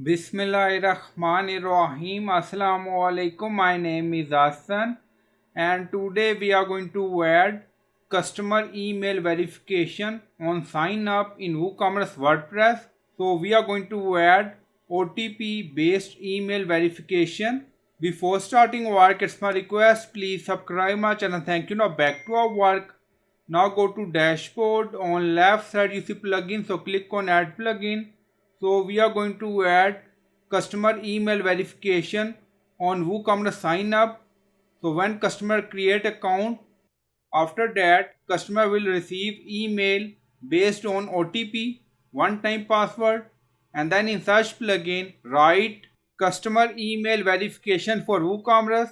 Bismillahirrahmanirrahim. Assalamu alaikum. My name is Hassan, and today we are going to add customer email verification on sign up in WooCommerce WordPress. So we are going to add OTP based email verification. Before starting work, it's my request, please subscribe my channel. Thank you. Now back to our work. Now go to dashboard. On left side you see plugin, so click on add plugin. So we are going to add customer email verification on WooCommerce sign up. So when customer create account, after that customer will receive email based on OTP, one time password, and then in search plugin write customer email verification for WooCommerce.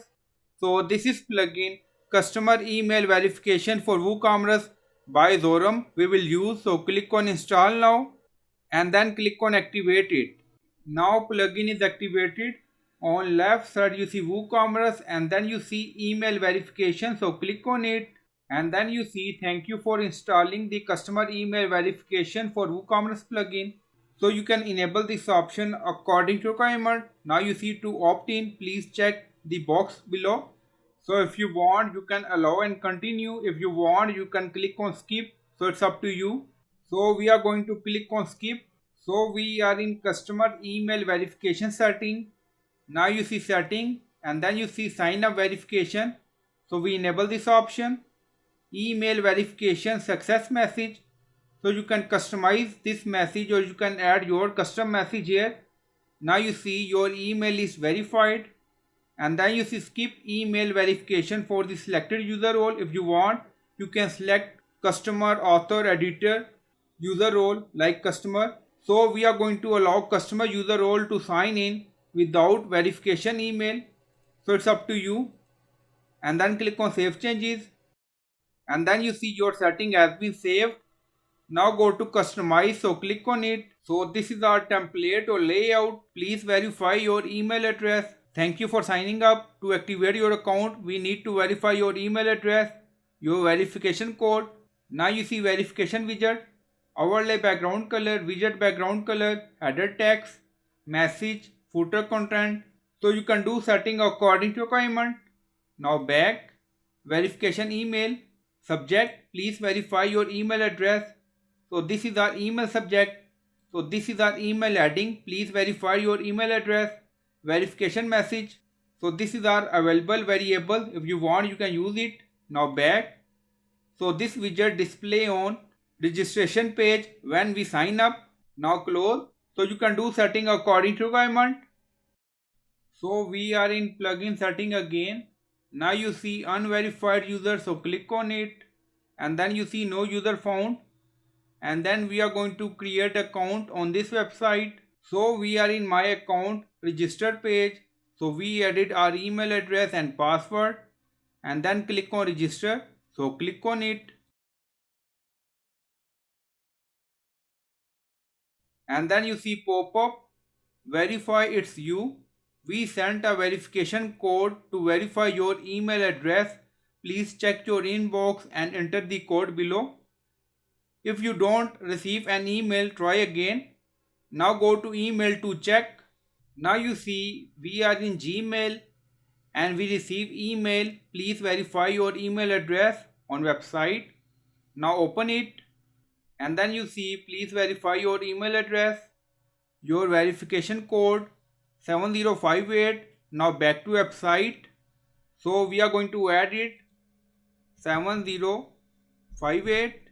So this is plugin customer email verification for WooCommerce by Zoram we will use. So click on install now and then click on activate it. Now plugin is activated. On left side you see WooCommerce and then you see email verification. So click on it and then you see thank you for installing the customer email verification for WooCommerce plugin. So you can enable this option according to requirement. Now you see to opt in, please check the box below. So if you want you can allow and continue. If you want you can click on skip. So it's up to you. So we are going to click on skip. So we are in customer email verification setting. Now you see setting and then you see sign up verification. So we enable this option. Email verification success message. So you can customize this message or you can add your custom message here. Now you see your email is verified and then you see skip email verification for the selected user role. If you want you can select customer, author, editor, user role like customer. So we are going to allow customer user role to sign in without verification email. So it's up to you. And then click on save changes. And then you see your setting has been saved. Now go to customize. So click on it. So this is our template or layout. Please verify your email address. Thank you for signing up. To activate your account, we need to verify your email address, your verification code. Now you see verification widget, overlay background color, widget background color, header text, message, footer content. So you can do setting according to requirement. Now back, verification email, subject, please verify your email address. So this is our email subject. So this is our email heading, please verify your email address. Verification message. So this is our available variable. If you want you can use it. Now back. So this widget display on registration page when we sign up. Now close. So you can do setting according to requirement. So we are in plugin setting again. Now you see unverified user. So click on it and then you see no user found. And then we are going to create account on this website. So we are in my account registered page. So we edit our email address and password and then click on register. So click on it and then you see pop up verify it's you. We sent a verification code to verify your email address. Please check your inbox and enter the code below. If you don't receive an email, try again. Now go to email to check. Now you see we are in Gmail and we receive email. Please verify your email address on website. Now open it and then you see please verify your email address, your verification code 7058. Now back to website. So we are going to add it 7058.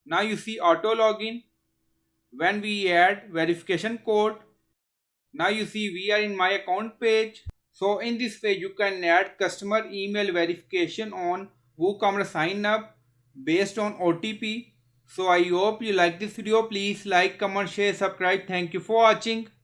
Now you see auto login when we add verification code. Now you see we are in my account page. So in this page you can add customer email verification on WooCommerce sign up based on OTP. So I hope you like this video. Please like, comment, share, subscribe. Thank you for watching.